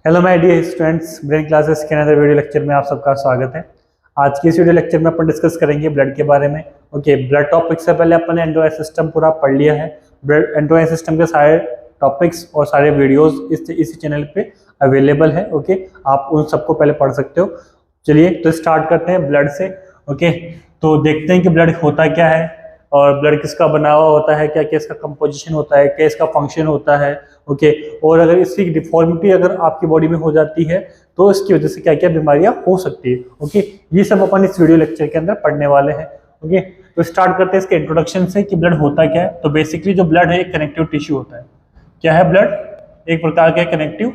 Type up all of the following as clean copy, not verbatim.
Hello my dear students, brain classes के another video lecture में आप सबका स्वागत है। आज की इस वीडियो लेक्चर में अपन डिस्कस करेंगे ब्लड के बारे में। ओके, ब्लड टॉपिक से पहले अपन ने एंडोक्राइन सिस्टम पूरा पढ़ लिया है। ब्लड एंडोक्राइन सिस्टम के सारे टॉपिक्स और सारे वीडियोस इसी चैनल पे अवेलेबल है। ओके, आप उन सबको पहले पढ़ सकते हो। चलिए तो स्टार्ट करते हैं ब्लड से। ओके, तो देखते हैं कि ब्लड होता क्या है और ब्लड किसका बना हुआ होता है, क्या क्या इसका कंपोजिशन होता है, क्या इसका फंक्शन होता है। ओके, और अगर इसकी डिफॉर्मिटी अगर आपकी बॉडी में हो जाती है तो इसकी वजह से क्या क्या बीमारियां हो सकती है। ओके, ये सब अपन इस वीडियो लेक्चर के अंदर पढ़ने वाले हैं। ओके, तो स्टार्ट करते हैं इसके इंट्रोडक्शन से कि ब्लड होता क्या है। तो बेसिकली जो ब्लड है एक कनेक्टिव टिश्यू होता है। क्या है ब्लड? एक प्रकार का कनेक्टिव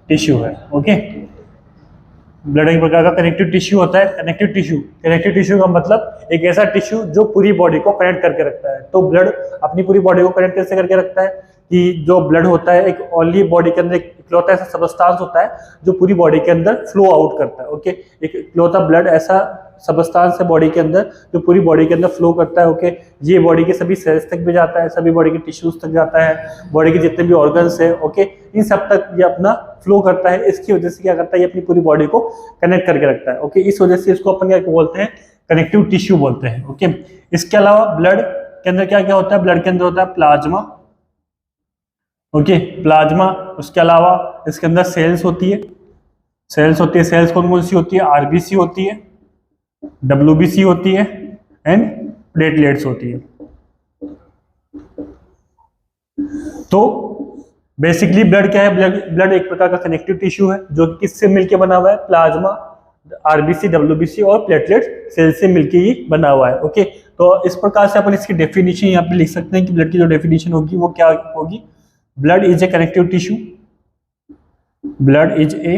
टिश्यू है। ओके, ब्लड एक प्रकार का कनेक्टिव टिश्यू होता है। कनेक्टिव टिश्यू का मतलब एक ऐसा टिश्यू जो पूरी बॉडी को कनेक्ट करके रखता है। तो ब्लड अपनी पूरी बॉडी को कनेक्ट कैसे करके रखता है कि जो ब्लड होता है एक ओनली बॉडी के अंदर एक इकलौता ऐसा सबस्टांस होता है जो पूरी बॉडी के अंदर फ्लो आउट करता है। ओके, एक इकलौता ब्लड ऐसा सबस्टांस है बॉडी के अंदर जो पूरी बॉडी के अंदर फ्लो करता है। ओके, ये बॉडी के सभी सेल्स तक भी जाता है, सभी बॉडी के टिश्यूज तक जाता है, बॉडी के जितने भी ऑर्गन्स है। ओके, इन सब तक ये अपना फ्लो करता है। इसकी वजह से क्या करता है, ये अपनी पूरी बॉडी को कनेक्ट करके रखता है। ओके, इस वजह से इसको अपन क्या बोलते हैं, कनेक्टिव टिश्यू बोलते हैं। ओके, इसके अलावा ब्लड के अंदर क्या क्या होता है, ब्लड के अंदर होता है प्लाज्मा। Okay, plasma. उसके अलावा इसके अंदर सेल्स होती है। सेल्स कौन कौन सी होती है? आरबीसी होती है, डब्ल्यूबीसी होती है एंड प्लेटलेट्स होती है। तो बेसिकली ब्लड क्या है? ब्लड एक प्रकार का कनेक्टिव टिश्यू है जो किससे मिलकर बना हुआ है? प्लाज्मा, आरबीसी, डब्ल्यूबीसी और प्लेटलेट सेल से मिलकर ही बना हुआ है। ओके, तो इस प्रकार से अपन इसकी डेफिनेशन यहाँ पे लिख सकते हैं कि ब्लड की जो डेफिनेशन होगी वो क्या होगी? Blood is a connective tissue. Blood is a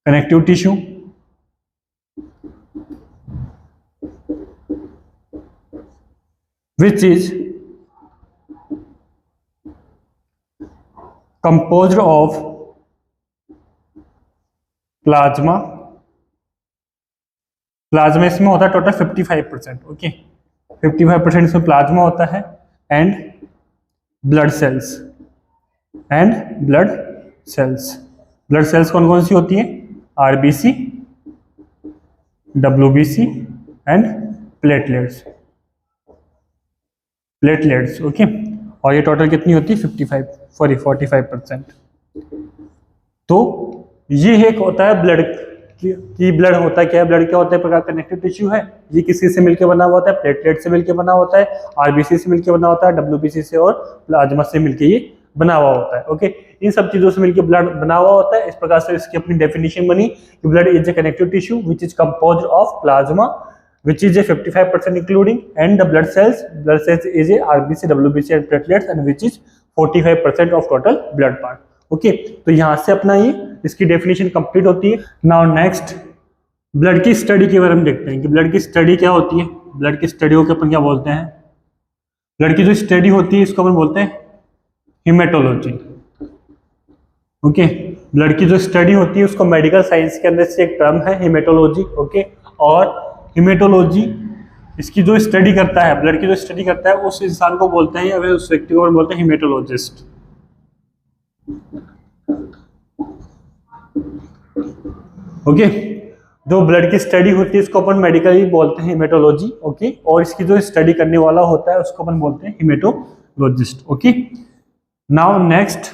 connective tissue which is composed of plasma इसमें होता है टोटल 55%। ओके, 55% इसमें प्लाज्मा होता है एंड ब्लड सेल्स कौन कौन सी होती है? RBC, WBC and platelets. Okay, और ये टोटल कितनी होती है? 45% तो ये एक होता है ब्लड की ब्लड होता है क्या है? ब्लड क्या होता है? प्रकार कनेक्टिव टिश्यू है। ये किसी से मिलकर बना हुआ होता है? प्लेटलेट से मिलकर बना होता है, आरबीसी से मिलकर बना होता है, डब्ल्यूबीसी से और प्लाज्मा से मिलकर ये बना हुआ होता है। ओके, इन सब चीजों से मिलकर ब्लड बना हुआ होता है। इस प्रकार से इसकी अपनी डेफिनेशन बनी कि blood is a connective tissue which is composed of plasma which is a 55% including and the blood cells is a RBC, WBC and platelets and which is 45% of total blood part. Okay, तो यहाँ से अपना ये इसकी definition complete होती है। Now next blood की study के बारे में देखते हैं कि ब्लड की स्टडी क्या होती है। ब्लड की स्टडी को अपन क्या बोलते हैं? ब्लड की जो स्टडी होती है इसको अपन बोलते हैं हिमेटोलॉजी। ओके, ब्लड की जो स्टडी होती है उसको मेडिकल साइंस के अंदर से एक टर्म है हिमेटोलॉजी। ओके, और हिमेटोलॉजी इसकी जो स्टडी करता है, ब्लड की जो स्टडी करता है उस इंसान को बोलते हैं या फिर उस व्यक्ति को बोलते हैं हिमेटोलॉजिस्ट। ओके, जो ब्लड की स्टडी होती है इसको अपन मेडिकली बोलते हैं हिमेटोलॉजी। ओके, और इसकी जो स्टडी करने वाला होता है उसको अपन बोलते हैं हिमेटोलॉजिस्ट। ओके, नाउ नेक्स्ट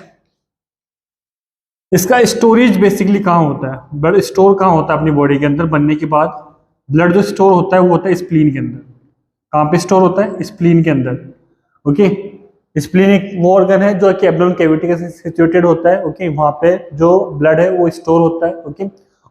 इसका स्टोरेज बेसिकली कहाँ होता है? ब्लड स्टोर कहाँ होता है अपनी बॉडी के अंदर बनने के बाद? ब्लड जो स्टोर होता है वो होता है स्प्लीन के अंदर। कहाँ पे स्टोर होता है? स्प्लीन के अंदर। ओके, स्प्लीन एक वो ऑर्गन है जो कि एब्डोमेन कैविटी के सिचुएटेड होता है। ओके, वहाँ पे जो ब्लड है वो स्टोर होता है। ओके,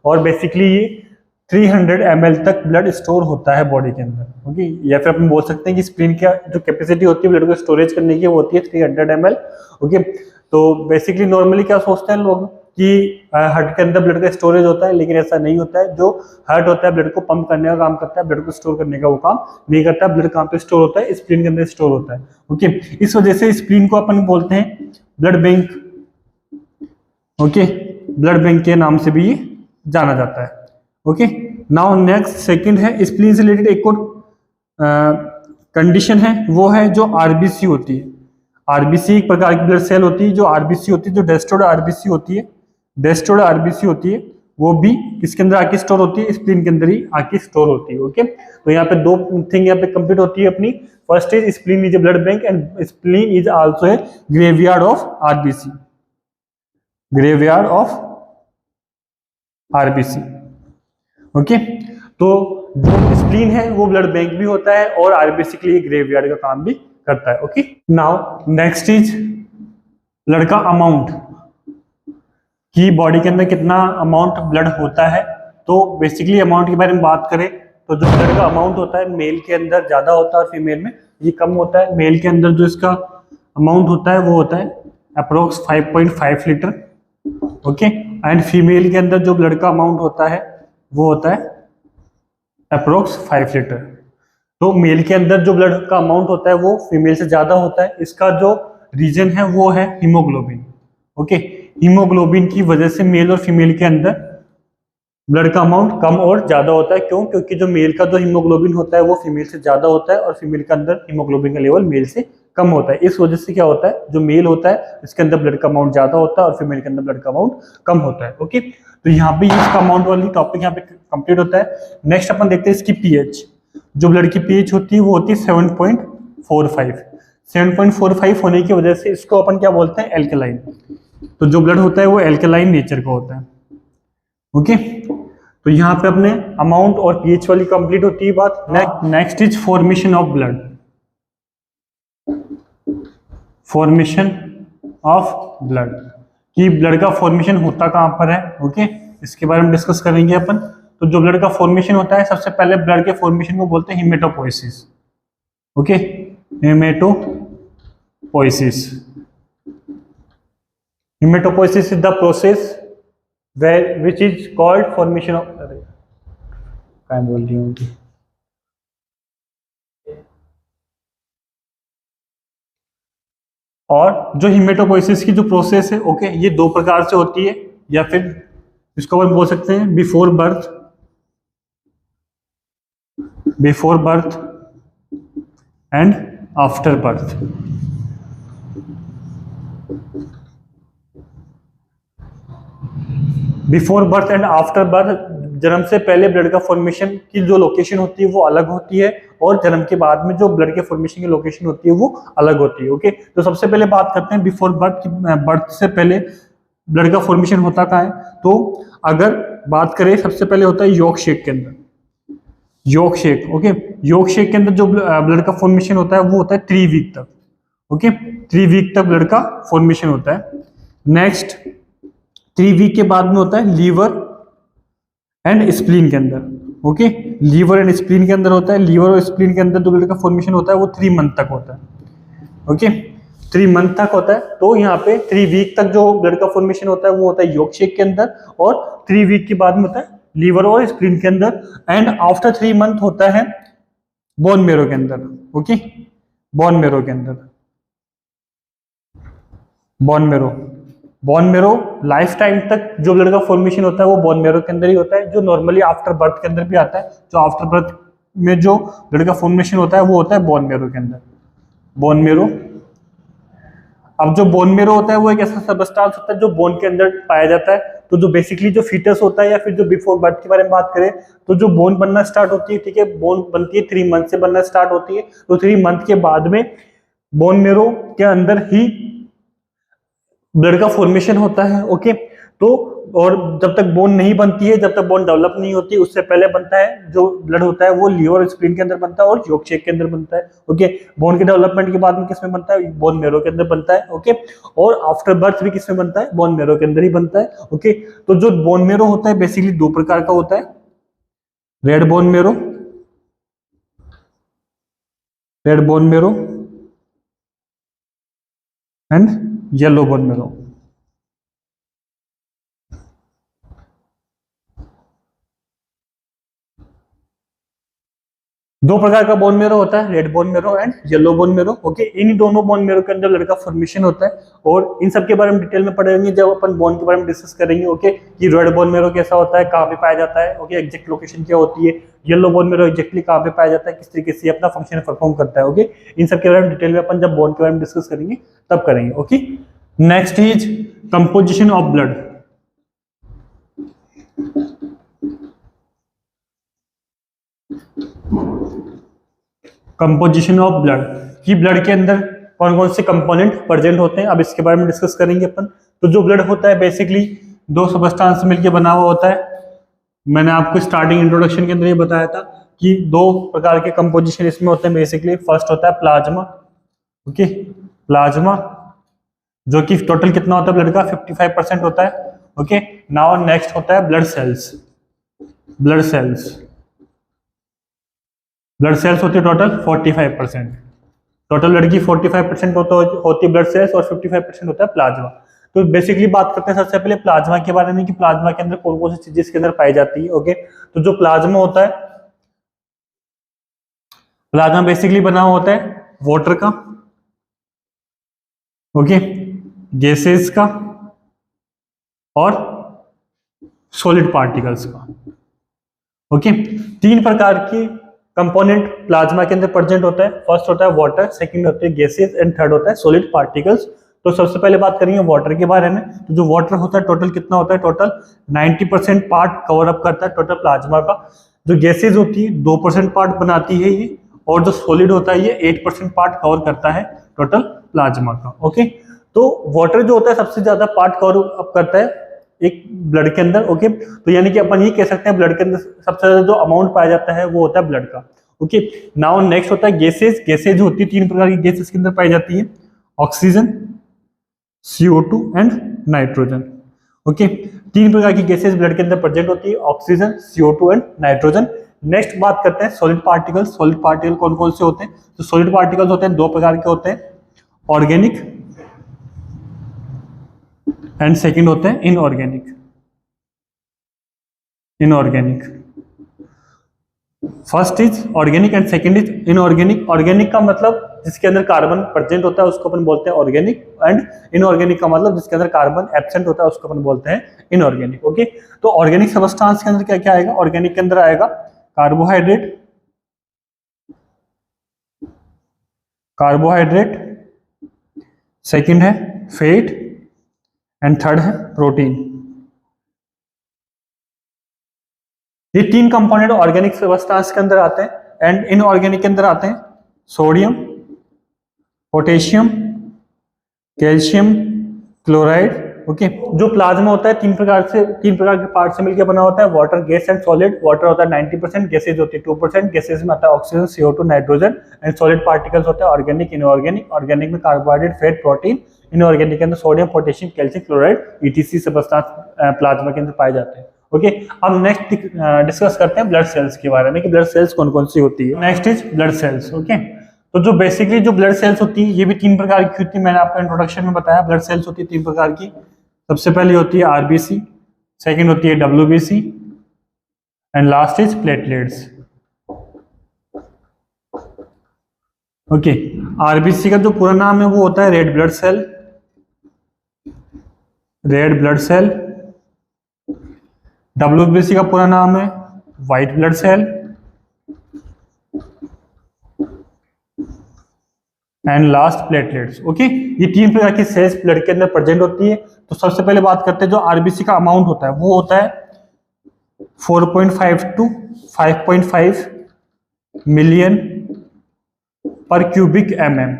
और बेसिकली ये 300 ml तक ब्लड स्टोर होता है बॉडी के अंदर। ओके, या फिर अपन बोल सकते हैं कि स्प्लीन का जो कैपेसिटी होती है ब्लड को स्टोरेज करने की वो होती है 300 ml। ओके, तो बेसिकली नॉर्मली क्या सोचते हैं लोग कि हार्ट के अंदर ब्लड का स्टोरेज होता है, लेकिन ऐसा नहीं होता है। जो हार्ट होता है ब्लड को पंप करने का काम करता है, ब्लड को स्टोर करने का वो काम नहीं करता। ब्लड कहाँ पे स्टोर होता है? स्प्लीन के अंदर स्टोर होता है। ओके, इस वजह से स्प्लीन को अपन बोलते हैं blood bank. Okay, blood bank के नाम से भी ये जाना जाता है। ओके, नाउ नेक्स्ट सेकंड है स्प्लीन से रिलेटेड एक और कंडीशन है, वो है जो आरबीसी होती है। आरबीसी एक प्रकार की ब्लड सेल होती है, जो आरबीसी होती है, जो डेस्ट्रॉयड आरबीसी होती है, डेस्ट्रॉयड आरबीसी होती है, वो भी किसके अंदर आके स्टोर होती है, स्प्लीन के अंदर ही आके स्टोर होती है। ओके, तो यहाँ पे दो थिंग यहाँ पे कंप्लीट होती है अपनी। First is spleen is a blood bank and spleen is also a graveyard of RBC, graveyard of RBC. Okay, तो जो स्प्लीन है वो ब्लड बैंक भी होता है और आरबीसी के लिए ग्रेवयार्ड का काम भी करता है। Okay, now next is blood का अमाउंट, कि बॉडी के अंदर कितना अमाउंट ब्लड होता है। तो बेसिकली अमाउंट के बारे में बात करें तो जो ब्लड का अमाउंट होता है मेल के अंदर ज्यादा होता है और फीमेल में ये कम होता है। मेल के अंदर जो इसका अमाउंट होता है वो होता है approx 5.5 litre. Okay, and female के अंदर जो ब्लड का अमाउंट होता है वो होता है अप्रोक्स 5 लीटर। तो मेल के अंदर जो ब्लड का अमाउंट होता है वो फीमेल से ज्यादा होता है। इसका जो रीजन है वो है हीमोग्लोबिन। ओके, हीमोग्लोबिन की वजह से मेल और फीमेल के अंदर ब्लड का अमाउंट कम और ज्यादा होता है। क्यों? क्योंकि जो मेल का जो हीमोग्लोबिन होता है वो फीमेल से ज्यादा होता है और फीमेल के अंदर हीमोग्लोबिन का लेवल मेल से कम होता है। इस वजह से क्या होता है, जो मेल होता है इसके अंदर ब्लड का अमाउंट ज्यादा होता है और फीमेल के अंदर ब्लड का अमाउंट कम होता है। ओके, तो यहाँ पे इसका अमाउंट वाली टॉपिक यहाँ पे कंप्लीट होता है। नेक्स्ट अपन देखते हैं इसकी पीएच। जो ब्लड की पीएच होती है वो होती है 7.45। 7.45 होने की वजह से इसको अपन क्या बोलते हैं, एल्कलाइन। तो जो ब्लड होता है वो एल्कलाइन नेचर का होता है। ओके, तो यहाँ पे अपने अमाउंट और पीएच वाली कंप्लीट होती है बात। Next is formation of blood, formation of blood, कि ब्लड का फॉर्मेशन होता कहाँ पर है। ओके, इसके बारे में डिस्कस करेंगे अपन। तो जो ब्लड का फॉर्मेशन होता है सबसे पहले ब्लड के फॉर्मेशन को बोलते हैं hematopoiesis. Okay, hematopoiesis. Hematopoiesis is the process which is called formation of, क्या बोल रही हूँ, और जो हेमेटोपोइसिस की जो प्रोसेस है ओके ये दो प्रकार से होती है, या फिर इसको हम बोल सकते हैं before birth, before birth and after birth. Before birth and after birth, जन्म से पहले ब्लड का फॉर्मेशन की जो लोकेशन होती है वो अलग होती है और जन्म के बाद में जो ब्लड के फॉर्मेशन की लोकेशन होती है वो अलग होती है। ओके, तो सबसे पहले बात करते हैं बिफोर बर्थ की। बर्थ से पहले ब्लड का फॉर्मेशन होता कहाँ है, तो अगर बात करें सबसे पहले होता है यॉर्क शेक के अंदर, York shake. Okay, York shake के अंदर जो ब्लड का फॉर्मेशन होता है वो होता है 3 वीक तक। ओके, 3 वीक तक ब्लड का फॉर्मेशन होता है। नेक्स्ट 3 वीक के बाद में होता है लीवर एंड स्प्लीन के अंदर। ओके, लीवर एंड स्प्लीन के अंदर होता है। लीवर और स्प्लीन के अंदर जो ब्लड का फॉर्मेशन होता है वो 3 मंथ तक होता है। ओके, 3 मंथ तक होता है। तो यहाँ पे 3 वीक तक जो ब्लड का फॉर्मेशन होता है वो होता है यॉर्क शेक के अंदर, और 3 वीक के बाद में होता है लीवर और स्प्लीन के अंदर, एंड आफ्टर 3 मंथ होता है बोन मेरो के अंदर। ओके, बोन मेरो के अंदर, bone marrow, bone marrow life time तक जो ब्लड का फॉर्मेशन होता है वो बोन मेरो के अंदर ही होता है, जो नॉर्मली आफ्टर बर्थ के अंदर भी आता है। जो आफ्टर बर्थ में जो ब्लड का फॉर्मेशन होता है वो होता है बोन मेरो के अंदर, बोन मेरो। अब जो बोन मेरो होता है वो एक ऐसा सबस्टांस होता है जो बोन के अंदर पाया जाता है। तो जो बेसिकली जो फीटस होता है या फिर जो बिफोर बर्थ के बारे में बात करें तो जो बोन बनना स्टार्ट होती है, ठीक है, बोन बनती है 3 मंथ से बनना स्टार्ट होती है। तो 3 मंथ के बाद में बोन मेरो के अंदर ही ब्लड का फॉर्मेशन होता है। ओके, तो और जब तक बोन नहीं बनती है, जब तक बोन डेवलप नहीं होती, उससे पहले बनता है जो ब्लड होता है वो लीवर और स्प्लीन के अंदर बनता है और यॉर्क शेक के अंदर बनता है। ओके, बोन के डेवलपमेंट के बाद में किस में बनता है, बोन मेरो के अंदर बनता है। ओके, और आफ्टर बर्थ भी किस में बनता है, बोन मेरो के अंदर ही बनता है। ओके, तो जो बोन मेरो होता है बेसिकली 2 प्रकार का होता है, red bone marrow, red bone marrow and yellow bone marrow. दो प्रकार का बोन मेरो होता है, red bone marrow and yellow bone marrow. Okay, इन दोनों बोन मेरो के अंदर ब्लड का फॉर्मेशन होता है और इन सब के बारे में डिटेल में पढ़ेंगे जब अपन बोन के बारे में डिस्कस करेंगे। ओके, कि रेड बोन मेरो कैसा होता है, कहाँ पे पाया जाता है, ओके, एग्जैक्ट लोकेशन क्या होती है, येलो बोन मेरो एग्जैक्टली कहाँ पे पाया जाता है, किस तरीके से अपना फंक्शन परफॉर्म करता है। ओके, इन सब के बारे में डिटेल में अपन जब बोन के बारे में डिस्कस करेंगे तब करेंगे। Okay, next is composition of blood. Composition of blood, कि ब्लड के अंदर कौन कौन से कंपोनेंट प्रेजेंट होते हैं, अब इसके बारे में डिस्कस करेंगे अपन। तो जो ब्लड होता है बेसिकली दो सबस्टांस से मिलकर बना हुआ होता है। मैंने आपको स्टार्टिंग इंट्रोडक्शन के अंदर ये बताया था कि दो प्रकार के कंपोजिशन इसमें होते हैं बेसिकली। फर्स्ट होता है प्लाज्मा। ओके, प्लाज्मा जो कि टोटल कितना होता है ब्लड का, 55% होता है। ओके, नाउ नेक्स्ट होता है blood cells. Blood cells, blood cells होती है टोटल 45%। टोटल ब्लड की 45% होती है ब्लड सेल्स और 55% होता है प्लाज्मा। तो बेसिकली बात करते हैं सबसे पहले प्लाज्मा के बारे में कि प्लाज्मा के अंदर कौन कौन सी चीजें इसके अंदर पाई जाती है। ओके, तो जो प्लाज्मा होता है, प्लाज्मा बेसिकली बना हुआ होता है वाटर का, ओके, गैसेस का और सॉलिड पार्टिकल्स का। ओके, तीन प्रकार के कंपोनेंट प्लाज्मा के अंदर प्रेजेंट होता है। फर्स्ट होता है वाटर, सेकंड होते हैं गैसेस एंड थर्ड होता है सॉलिड पार्टिकल्स। तो सबसे पहले बात करेंगे वाटर के बारे में। तो जो वाटर होता है टोटल कितना होता है, टोटल 90% पार्ट कवर अप करता है टोटल प्लाज्मा का। जो गैसेज होती है 2% पार्ट बनाती है ये, और जो सॉलिड होता है ये 8% पार्ट कवर करता है टोटल प्लाज्मा का। ओके, तो वाटर जो होता है सबसे ज्यादा पार्ट कवर अप करता है एक ब्लड के अंदर। ओके, तो यानी कि अपन ये कह सकते हैं ब्लड के अंदर सबसे ज्यादा जो अमाउंट पाया जाता है वो होता है ब्लड का। ओके, नाउ नेक्स्ट होता है गैसेज। गैसेज होती है तीन प्रकार की गैसेज के अंदर पाई जाती है, oxygen, CO2 and nitrogen. Okay, तीन प्रकार की गैसेज ब्लड के अंदर प्रेजेंट होती है, oxygen, CO2 and nitrogen. Next बात करते हैं सॉलिड पार्टिकल्स। सॉलिड पार्टिकल कौन कौन से होते हैं, तो सॉलिड पार्टिकल्स होते हैं दो प्रकार के होते हैं, ऑर्गेनिक एंड सेकंड होते हैं inorganic. Inorganic, first is organic and second is inorganic. Organic का मतलब जिसके अंदर कार्बन प्रेजेंट होता है उसको अपन बोलते हैं ऑर्गेनिक, एंड इनऑर्गेनिक का मतलब जिसके अंदर कार्बन एब्सेंट होता है उसको अपन बोलते हैं इनऑर्गेनिक। ओके, तो ऑर्गेनिक सबस्टांस के अंदर क्या क्या आएगा, ऑर्गेनिक के अंदर आएगा कार्बोहाइड्रेट, कार्बोहाइड्रेट, सेकंड है फैट एंड थर्ड है प्रोटीन। ये तीन कंपोनेंट ऑर्गेनिक सबस्टांस के अंदर आते हैं एंड इनऑर्गेनिक के अंदर आते हैं sodium, potassium, calcium chloride. Okay, जो प्लाज्मा होता है तीन प्रकार के पार्ट से मिलकर बना होता है, water, gas and solid. Water होता है 90%, गैसेज होती है 2%, गैसेज में आता है oxygen, CO2, nitrogen, and solid particles होते हैं ऑर्गेनिक, इनऑर्गेनिक। ऑर्गेनिक में कार्बोहाइड्रेट, फैट, प्रोटीन, इनऑर्गेनिक के अंदर sodium, potassium, calcium chloride, ETC substance plasma के अंदर पाए जाते हैं। ओके, अब नेक्स्ट डिस्कस करते हैं ब्लड सेल्स के बारे में कि ब्लड सेल्स कौन कौन सी होती है। Next is blood cells. Okay, तो जो बेसिकली जो ब्लड सेल्स होती है ये भी तीन प्रकार की होती है। मैंने आपको इंट्रोडक्शन में बताया ब्लड सेल्स होती है तीन प्रकार की। सबसे पहली होती है RBC, सेकंड होती है WBC and last is platelets. Okay, RBC का जो पूरा नाम है वो होता है red blood cell, red blood cell. WBC का पूरा नाम है white blood cell and last platelets. Okay, ये तीन प्रकार की सेल्स ब्लड के अंदर प्रेजेंट होती है। तो सबसे पहले बात करते हैं जो RBC का अमाउंट होता है वो होता है 4.5 to 5.5 मिलियन पर क्यूबिक mm।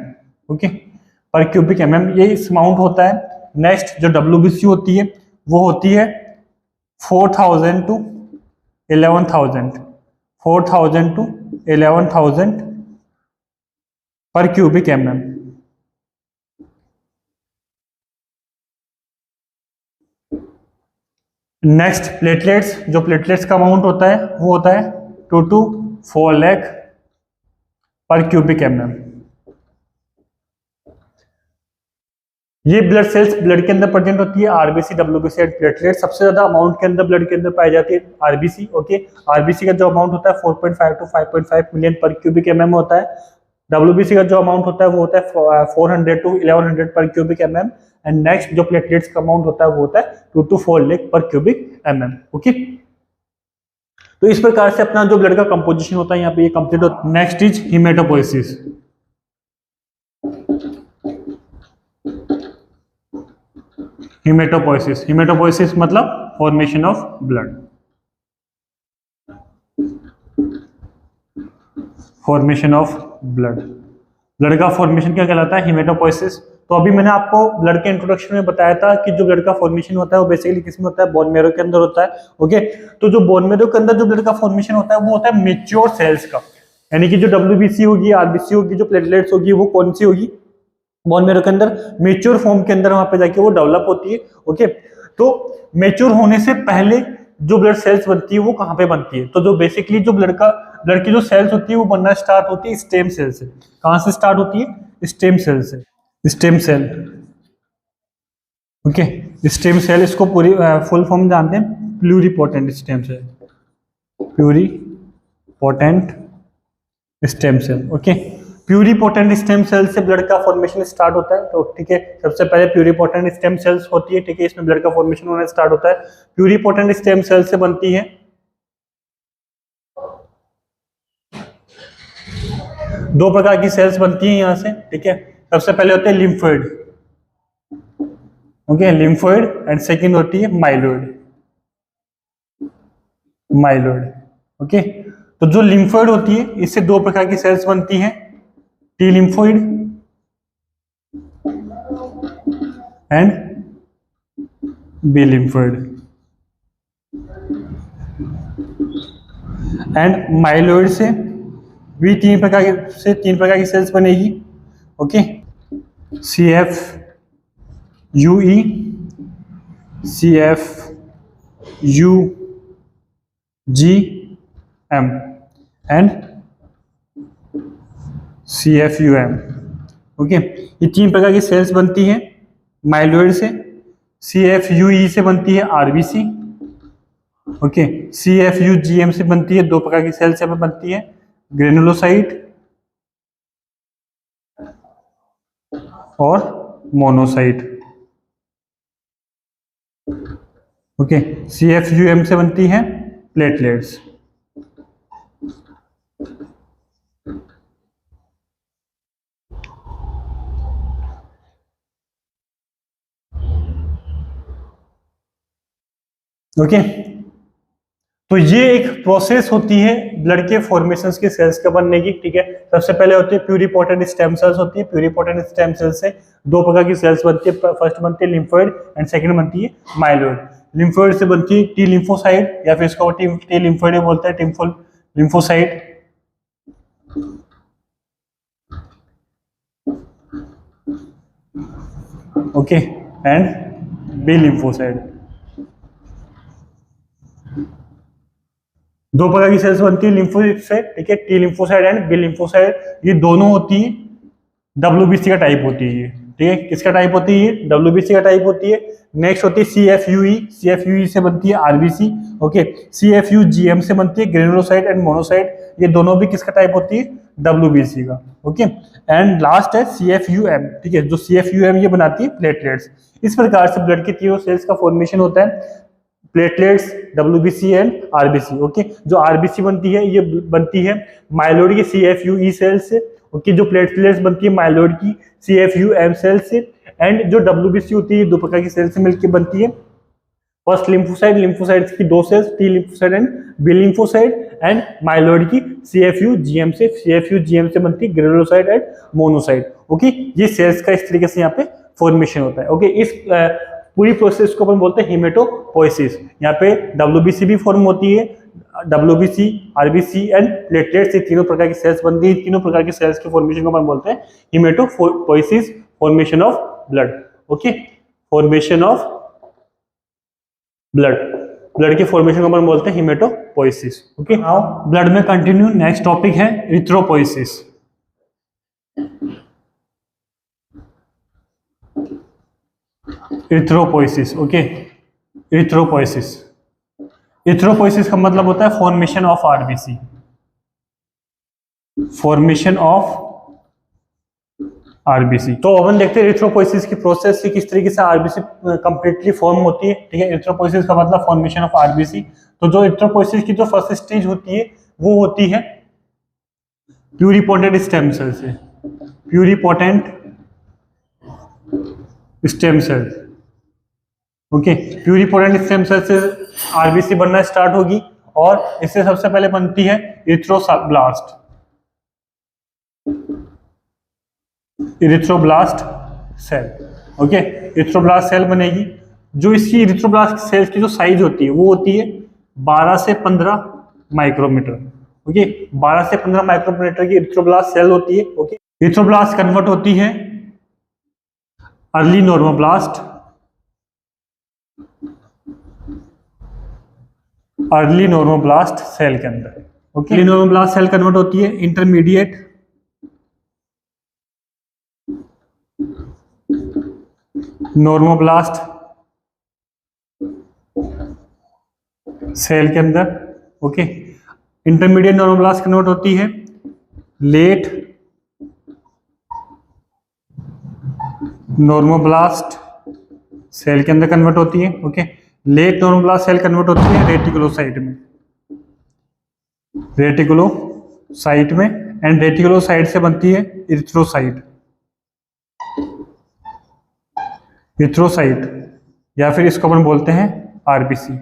ओके, पर क्यूबिक mm ये इस अमाउंट होता है। नेक्स्ट जो WBC होती है वो होती है 4,000 to 11,000, 4,000 to 11,000 पर क्यूबिक mm। नेक्स्ट प्लेटलेट्स, जो प्लेटलेट्स का अमाउंट होता है वो होता है 2 to 4 लाख पर क्यूबिक mm। ये ब्लड सेल्स ब्लड के अंदर प्रेजेंट होती है, आरबीसी, डब्ल्यूबीसी एंड प्लेटलेट। सबसे ज्यादा अमाउंट के अंदर ब्लड के अंदर पाई जाती है आरबीसी। ओके, आरबीसी का जो अमाउंट होता है 4.5 to 5.5 मिलियन पर क्यूबिक एमएम होता है। डब्ल्यूबीसी का जो अमाउंट होता है वो होता है 400 to 1100 पर क्यूबिक एमएम। एंड नेक्स्ट जो प्लेटलेट्स का अमाउंट होता है वो होता है 2 to 4 लाख पर क्यूबिक एमएम। ओके, तो इस प्रकार से अपना जो ब्लड का कंपोजिशन होता है यहाँ पे ये कंप्लीट होता है। Next is हीमेटोपोइसिस। हीमेटोपोइसिस, हीमेटोपोइसिस मतलब formation of blood. Formation of blood, blood का फॉर्मेशन क्या कहलाता है? हीमेटोपोइसिस। तो अभी मैंने आपको ब्लड के इंट्रोडक्शन में बताया था कि जो ब्लड का फॉर्मेशन होता है वो बेसिकली किसमें होता है? बोन मैरो के अंदर होता है। ओके, तो जो बोन मैरो के अंदर जो ब्लड का फॉर्मेशन होता है वो होता है मेच्योर सेल्स का, यानी कि जो डब्ल्यूबीसी होगी, आरबीसी होगी, जो प्लेटलेट्स होगी वो कौन सी होगी? बोन मैरो के अंदर मेच्योर फॉर्म के अंदर वहां पे जाके वो डेवलप होती है। ओके, तो मेच्योर होने से पहले जो ब्लड सेल्स बनती है वो कहाँ पे बनती है? तो जो बेसिकली जो ब्लड की जो सेल्स होती है वो बनना स्टार्ट होती है स्टेम सेल से। कहाँ से स्टार्ट होती है? स्टेम सेल से। Stem cell, okay, stem cell, इसको पूरी फुल फॉर्म जानते हैं, pluripotent stem cell, pluripotent stem cell. Okay, pluripotent stem cell से ब्लड का फॉर्मेशन स्टार्ट होता है। तो ठीक है, सबसे पहले प्यूरिपोटेंट स्टेम सेल्स होती है, ठीक है, इसमें ब्लड का फॉर्मेशन होना स्टार्ट होता है। प्यूरिपोटेंट स्टेम सेल से बनती है दो प्रकार की सेल्स बनती हैं यहां से, ठीक है। सबसे पहले होते हैं lymphoid, okay, lymphoid, and second होती है माइलोइड, माइलोइड। ओके, तो जो लिम्फोइड होती है इससे दो प्रकार की सेल्स बनती हैं, T lymphoid and B lymphoid. And myeloid से भी तीन प्रकार की सेल्स बनेगी। Okay, C F U E, C F U G M and C F U M. Okay, ये तीन प्रकार की सेल्स बनती हैं माइलोइड से। सी एफ यू ई से बनती है RBC, okay, C F U G M से बनती है दो प्रकार की सेल्स यहाँ पे बनती है, ग्रेनुलोसाइट और monocyte. Okay, C F U M से बनती है प्लेटलेट्स। ओके, तो ये एक प्रोसेस होती है ब्लड के फॉर्मेशंस के सेल्स के बनने की, ठीक है। सबसे पहले होती है प्यूरिपोटेंट स्टेम सेल्स होती है। प्यूरिपोटेंट स्टेम सेल्स से दो प्रकार की सेल्स बनती है, फर्स्ट बनती है लिम्फोइड एंड सेकंड बनती है माइलोइड। लिम्फोइड से बनती है टी लिम्फोसाइट, या फिर इसको टी लिम्फोइड बोलते हैं, lymphocyte. Okay, and B lymphocyte. दो प्रकार की सेल्स बनती है लिम्फोसाइट से, ठीक है, T lymphocyte and B lymphocyte. ये दोनों होती है डब्ल्यूबीसी का टाइप होती है, ठीक है। किसका टाइप होती है? डब्ल्यूबीसी का टाइप होती है। नेक्स्ट होती है सीएफयूई, सीएफयूई से बनती है आरबीसी, ओके। सीएफयूजीएम से बनती है ग्रेनुलोसाइट एंड मोनोसाइट, ये दोनों भी किसका टाइप होती है? डब्ल्यूबीसी का, ओके। एंड लास्ट है सीएफयूएम, ठीक है, जो सीएफयूएम ये बनाती है प्लेटलेट्स। इस प्रकार से ब्लड के तीनों सेल्स का फॉर्मेशन होता है, platelets, WBC and RBC. Okay, जो आरबीसी बनती है ये बनती है माइलोइड की सीएफयूई सेल से, ओके। जो प्लेटलेट्स बनती है माइलोइड की सीएफयूएम सेल से, एंड जो डब्ल्यूबीसी होती है दो प्रकार की सेल से मिलकर बनती है। फर्स्ट लिम्फोसाइट, लिम्फोसाइट्स की दो cells, T lymphocyte and B lymphocyte, and myeloid की सीएफयूजीएम से, सीएफयूजीएम से बनती है ग्रेनुलोसाइट एंड मोनोसाइट। ओके, ये सेल्स का इस तरीके से यहाँ पे फॉर्मेशन होता है। ओके, इस पूरी प्रोसेस को अपन बोलते हैं हीमेटोपोइसिस। यहाँ पे डब्ल्यूबीसी भी फॉर्म होती है, डब्ल्यूबीसी, आरबीसी एंड प्लेटलेट्स, ये तीनों प्रकार की सेल्स बनती है। तीनों प्रकार की सेल्स के फॉर्मेशन को अपन बोलते हैं hematopoiesis, formation of blood. Okay, formation of blood, blood के फॉर्मेशन को अपन बोलते हैं हीमेटोपोइसिस। ओके, नाउ ब्लड में कंटिन्यू, नेक्स्ट टॉपिक है erythropoiesis. Erythropoiesis. Okay, erythropoiesis, erythropoiesis का मतलब होता है formation of RBC, formation of RBC. तो अपन देखते हैं इरिथ्रोपोइसिस की प्रोसेस से किस तरीके से आरबीसी कंप्लीटली फॉर्म होती है। ठीक है, इरिथ्रोपोइसिस का मतलब फॉर्मेशन ऑफ आरबीसी। तो जो इरिथ्रोपोइसिस की जो फर्स्ट स्टेज होती है वो होती है प्यूरिपोटेंट स्टेम सेल से, pluripotent stem cell. Okay, pluripotent stem cell से आरबीसी बनना स्टार्ट होगी और इससे सबसे पहले बनती है erythroblast, erythroblast cell. Okay, erythroblast cell बनेगी। जो इसकी इरिथ्रोब्लास्ट सेल की जो साइज होती है वो होती है 12 से 15 माइक्रोमीटर। ओके, 12 से 15 माइक्रोमीटर की इरिथ्रोब्लास्ट सेल होती है। ओके, इरिथ्रोब्लास्ट कन्वर्ट होती है early normoblast, early normoblast cell के अंदर। Okay, early normoblast cell convert होती है इंटरमीडिएट नॉर्मोब्लास्ट सेल के अंदर। ओके, इंटरमीडिएट नॉर्मोब्लास्ट कन्वर्ट होती है लेट नॉर्मोब्लास्ट सेल के अंदर कन्वर्ट होती है। Okay, late normoblast cell convert होती है रेटिकुलोसाइट में, रेटिकुलोसाइट में, एंड रेटिकुलोसाइट से बनती है इरिथ्रोसाइट, इरिथ्रोसाइट, या फिर इसको अपन बोलते हैं आरबीसी,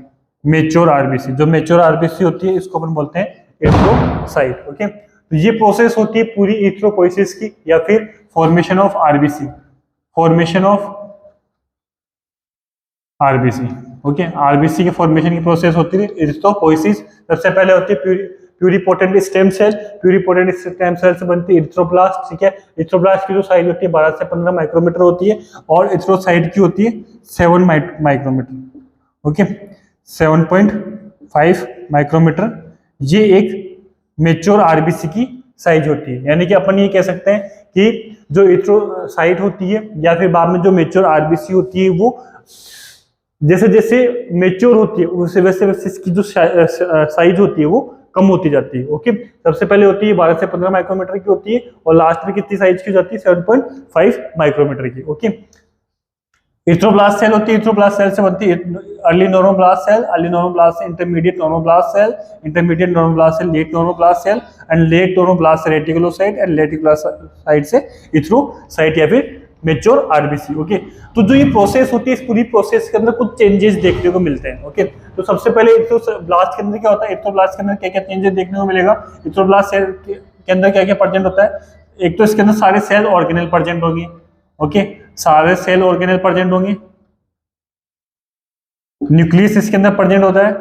मेच्योर आरबीसी। जो मेच्योर आरबीसी होती है इसको अपन बोलते हैं इरिथ्रोसाइट। ओके, तो ये प्रोसेस होती है पूरी इरिथ्रोपोइसिस की, या फिर formation of RBC, formation of RBC. Okay, RBC के फॉर्मेशन की प्रोसेस होती है इरिथ्रोपोइसिस। सबसे पहले होती है प्यूरिपोटेंट स्टेम सेल, प्यूरिपोटेंट स्टेम सेल से बनती है इरिथ्रोब्लास्ट। ठीक है, इरिथ्रोब्लास्ट की जो साइज होती है 12 से 15 माइक्रोमीटर होती है और इरिथ्रोसाइट की होती है 7 माइक्रोमीटर। Okay, 7.5 micrometer. ये एक मेच्योर आरबीसी की साइज होती है। यानी कि अपन ये कह सकते हैं कि जो इरिथ्रोसाइट होती है या फिर बाद में जो मेच्योर आरबीसी होती है वो जैसे जैसे मेच्योर होती है वैसे वैसे इसकी जो साइज होती है वो कम होती जाती है। ओके, सबसे पहले होती है 12 से 15 माइक्रोमीटर की होती है और लास्ट में कितनी साइज की जाती है 7.5 माइक्रोमीटर की। ओके, इरिथ्रोब्लास्ट सेल होती है, इरिथ्रोब्लास्ट सेल से बनती है early normoblast cell, early normoblast से intermediate normoblast cell, intermediate normoblast से late normoblast cell, and late normoblast से रेटिकुलोसाइट, एंड रेटिकुलोसाइट से इरिथ्रोसाइट या फिर मेच्योर आरबीसी। ओके, तो जो ये प्रोसेस होती है इस पूरी प्रोसेस के अंदर कुछ चेंजेस देखने को मिलते हैं। ओके, तो सबसे पहले इरिथ्रोब्लास्ट के अंदर क्या होता है, इरिथ्रोब्लास्ट के अंदर क्या क्या चेंजेस देखने को मिलेगा, इरिथ्रोब्लास्ट सेल के अंदर क्या क्या प्रेजेंट होता है। एक तो इसके अंदर सारे सेल ऑर्गेनेल प्रेजेंट होंगे। ओके, सारे सेल ऑर्गेनेल प्रेजेंट होंगे। न्यूक्लियस इसके अंदर प्रेजेंट होता है,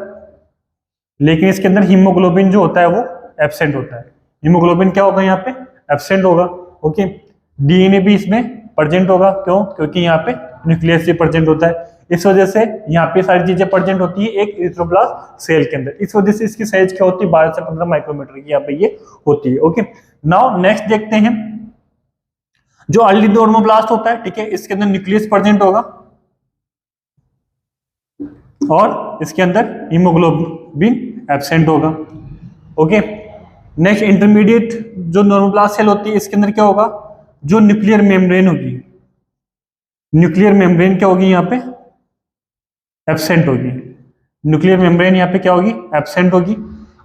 लेकिन इसके अंदर हीमोग्लोबिन जो होता है वो एब्सेंट होता है। हीमोग्लोबिन क्या होगा यहाँ पे, एब्सेंट होगा। ओके, डीएनए भी इसमें प्रेजेंट होगा, क्यों, क्योंकि यहाँ पे न्यूक्लियस भी प्रेजेंट होता है। इस वजह से यहाँ पे सारी चीजें प्रेजेंट होती है एक इरिथ्रोब्लास्ट सेल के अंदर। इस वजह से इसकी साइज क्या होती है 12 से 15 माइक्रोमीटर की यहाँ पे ये होती है। ओके, नाउ नेक्स्ट देखते हैं जो अर्ली नॉर्मोब्लास्ट होता है। ठीक है, इसके अंदर न्यूक्लियस प्रेजेंट होगा और इसके अंदर हीमोग्लोबिन एब्सेंट होगा। ओके, नेक्स्ट इंटरमीडिएट जो नॉर्मोब्लास्ट सेल होती है इसके अंदर क्या होगा, जो न्यूक्लियर मेम्ब्रेन होगी, न्यूक्लियर मेम्ब्रेन क्या होगी यहाँ पे, एब्सेंट होगी। न्यूक्लियर मेम्ब्रेन यहाँ पे क्या होगी, एब्सेंट होगी।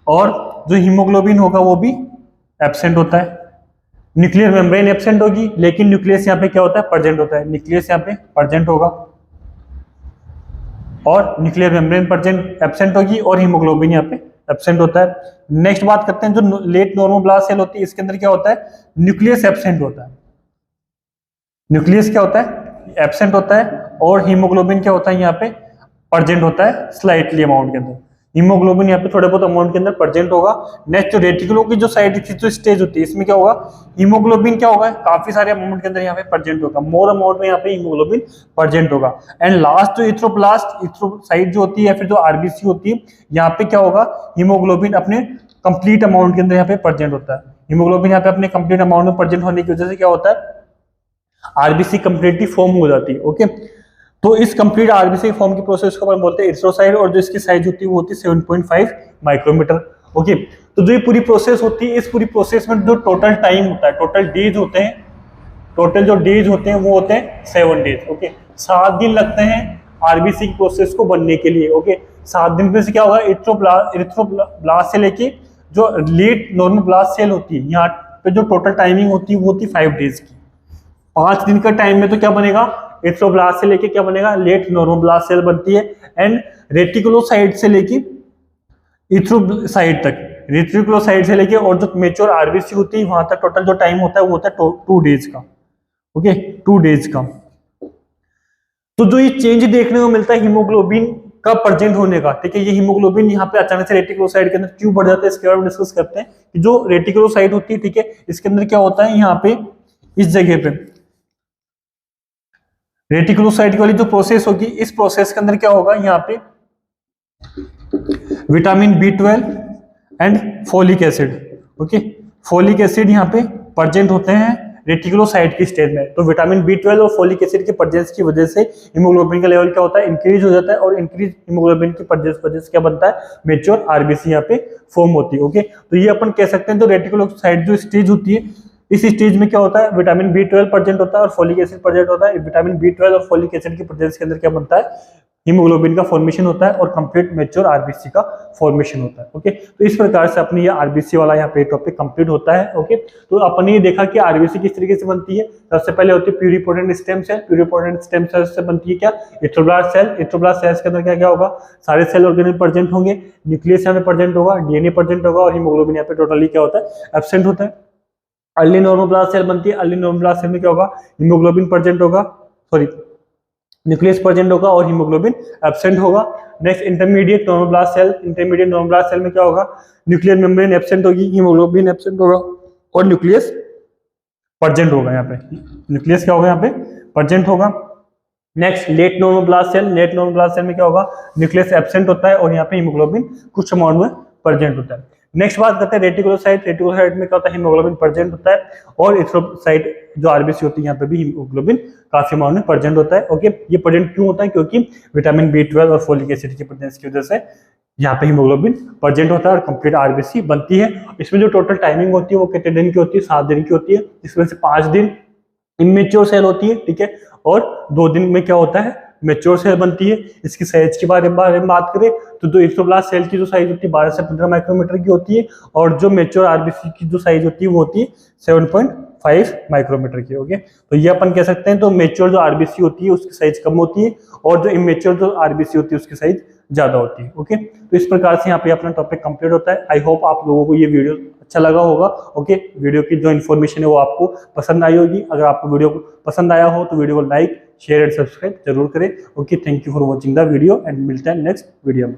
और जो हीमोग्लोबिन होगा वो भी एब्सेंट होता है। न्यूक्लियर मेम्ब्रेन एब्सेंट होगी लेकिन न्यूक्लियस यहाँ पे क्या होता है, प्रेजेंट होता है। न्यूक्लियस यहाँ पे प्रेजेंट होगा और न्यूक्लियर मेम्ब्रेन प्रेजेंट एब्सेंट होगी और हीमोग्लोबिन यहाँ पे एब्सेंट होता है। नेक्स्ट बात करते हैं जो लेट नॉर्मोब्लास्ट सेल होती है इसके अंदर क्या होता है, न्यूक्लियस एब्सेंट होता है। न्यूक्लियस क्या होता है, एब्सेंट होता है और हीमोग्लोबिन क्या होता है यहाँ पे प्रेजेंट होता है स्लाइटली अमाउंट के अंदर। हीमोग्लोबिन यहाँ पे थोड़े बहुत अमाउंट के अंदर प्रेजेंट होगा। नेक्स्ट जो रेटिकुलो की जो साइड की जो स्टेज होती है इसमें क्या होगा, हीमोग्लोबिन क्या होगा, काफी सारे अमाउंट के अंदर यहाँ पे प्रेजेंट होगा, मोर अमाउंट में यहाँ पे हीमोग्लोबिन प्रेजेंट होगा। एंड लास्ट जो इरिथ्रोब्लास्ट इरिथ्रोसाइट जो होती है या फिर जो आरबीसी होती है यहाँ पे क्या होगा, हीमोग्लोबिन अपने कंप्लीट अमाउंट के अंदर यहाँ पे प्रेजेंट होता है। हीमोग्लोबिन यहाँ पे अपने कंप्लीट अमाउंट में प्रेजेंट होने की वजह से क्या होता है, आरबीसी कंप्लीटली फॉर्म हो जाती है। ओके, तो इस कंप्लीट आरबीसी फॉर्म की प्रोसेस को अपन बोलते हैं एरिथ्रोसाइट, और जो इसकी साइज होती है वो होती है 7.5 माइक्रोमीटर। ओके, तो जो ये पूरी प्रोसेस होती है, इस पूरी प्रोसेस में जो टोटल टाइम होता है, टोटल डेज होते हैं, टोटल जो डेज होते हैं वो होते हैं 7 डेज। ओके, 7 दिन लगते हैं आरबीसी की प्रोसेस को बनने के लिए। ओके, 7 दिन में से क्या होगा, एरिथ्रोब्लास्ट से लेके जो लेट नॉर्मल ब्लास्ट सेल होती है, यहाँ पे जो टोटल टाइमिंग होती है वो होती है 5 डेज की। 5 दिन का टाइम में तो क्या बनेगा, एरिथ्रोब्लास्ट से लेके क्या बनेगा, लेट नॉर्मोब्लास्ट सेल बनती है। एंड रेटिकुलोसाइट से लेके इथ्रोसाइट तक, रेटिकुलोसाइट से लेके और जो मेच्योर आरबीसी होती है वहां तक टोटल जो टाइम होता है वो होता है 2 डेज का। ओके, 2 डेज का। तो जो ये चेंज देखने को मिलता है हीमोग्लोबिन का प्रेजेंट होने का, ठीक है, ये हीमोग्लोबिन यहाँ पे अचानक से रेटिकुलोसाइट के अंदर क्यों बढ़ जाता है, इसके बारे में डिस्कस करते हैं कि जो रेटिकुलोसाइट होती है, ठीक है, इसके अंदर क्या होता है, यहाँ पे इस जगह पे रेटिकुलोसाइट वाली जो प्रोसेस होगी, इस प्रोसेस के अंदर क्या होगा, यहाँ पे vitamin B12 and folic acid, okay, folic acid यहाँ पे प्रेजेंट होते हैं रेटिकुलोसाइट की स्टेज में। तो विटामिन B12 और फोलिक एसिड की प्रेजेंस की वजह से हीमोग्लोबिन का लेवल क्या होता है, इंक्रीज हो जाता है, और इंक्रीज हीमोग्लोबिन की वजह से क्या बनता है, मेच्योर आरबीसी यहाँ पे फॉर्म होती है। ओके, तो ये अपन कह सकते हैं जो रेटिकुलोसाइट जो स्टेज होती है, इस स्टेज में क्या होता है, विटामिन B12 प्रेजेंट होता है और फोलिक एसिड प्रेजेंट होता है। विटामिन B12 और फोलिक एसिड की प्रेजेंस के अंदर क्या बनता है, हीमोग्लोबिन का फॉर्मेशन होता है और कंप्लीट मेच्योर आरबीसी का फॉर्मेशन होता है। ओके, तो इस प्रकार से अपनी ये आरबीसी वाला यहाँ पे टॉपिक कंप्लीट होता है। ओके, तो अपन ये देखा कि आरबीसी किस तरीके से बनती है। सबसे पहले होती है प्यूरिपोटेंट स्टेम सेल। प्यूरिपोटेंट स्टेम सेल से बनती है क्या, एरिथ्रोब्लास्ट सेल। एरिथ्रोब्लास्ट सेल्स के अंदर क्या क्या होगा, सारे सेल ऑर्गेनेल प्रेजेंट होंगे, न्यूक्लियस यहाँ पे प्रेजेंट होगा, डीएनए प्रेजेंट होगा, और हीमोग्लोबिन यहाँ पे टोटली क्या होता है, एब्सेंट होता है। अर्ली नॉर्मोब्लास्ट सेल बनती है। अर्ली नॉर्मोब्लास्ट सेल में क्या होगा, हीमोग्लोबिन प्रेजेंट होगा, सॉरी न्यूक्लियस प्रेजेंट होगा और हीमोग्लोबिन एब्सेंट होगा। Next intermediate normoblast cell. Intermediate normoblast cell में क्या होगा, न्यूक्लियर मेम्ब्रेन एब्सेंट होगी, हीमोग्लोबिन एब्सेंट होगा और न्यूक्लियस प्रेजेंट होगा। यहाँ पे न्यूक्लियस क्या होगा, यहाँ पे प्रेजेंट होगा। Next late normoblast cell. Late normoblast cell में क्या होगा, न्यूक्लियस एब्सेंट होता है और यहाँ पे हीमोग्लोबिन कुछ अमाउंट में प्रेजेंट होता है। नेक्स्ट बात करते हैं रेटिकुलोसाइट। रेटिकुलोसाइट में क्या होता है, हीमोग्लोबिन प्रेजेंट होता है, और एरिथ्रोसाइट जो आरबीसी होती है यहाँ पे भी हीमोग्लोबिन काफी अमाउंट में प्रेजेंट होता है। ओके, ये प्रेजेंट क्यों होता है, क्योंकि विटामिन B12 और फोलिक एसिड की प्रेजेंस की वजह से यहाँ पे हीमोग्लोबिन प्रेजेंट होता है और कंप्लीट आरबीसी बनती है। इसमें जो टोटल टाइमिंग होती है वो कितने दिन की होती है, 7 दिन की होती है, इसमें से 5 दिन इमेच्योर सेल होती है, ठीक है, और 2 दिन में क्या होता है, मेच्योर सेल बनती है। इसकी साइज के बारे में बात करें तो जो एरिथ्रोब्लास्ट सेल की जो साइज होती है 12 से 15 माइक्रोमीटर की होती है, और जो मेच्योर आरबीसी की जो साइज होती है वो होती है 7.5 माइक्रोमीटर की। ओके, तो ये अपन कह सकते हैं, तो मेच्योर जो आरबीसी होती है उसकी साइज कम होती है, और जो इमेच्योर जो आरबीसी होती है उसकी साइज ज्यादा होती है। ओके, तो इस प्रकार से यहाँ पे अपना टॉपिक कंप्लीट होता है। आई होप आप लोगों को ये वीडियो अच्छा लगा होगा। ओके, वीडियो की जो इन्फॉर्मेशन है वो आपको पसंद आई होगी। अगर आपको वीडियो पसंद आया हो तो वीडियो को लाइक, शेयर एंड सब्सक्राइब जरूर करें। Okay, thank you for watching the video and मिलते हैं नेक्स्ट वीडियो में।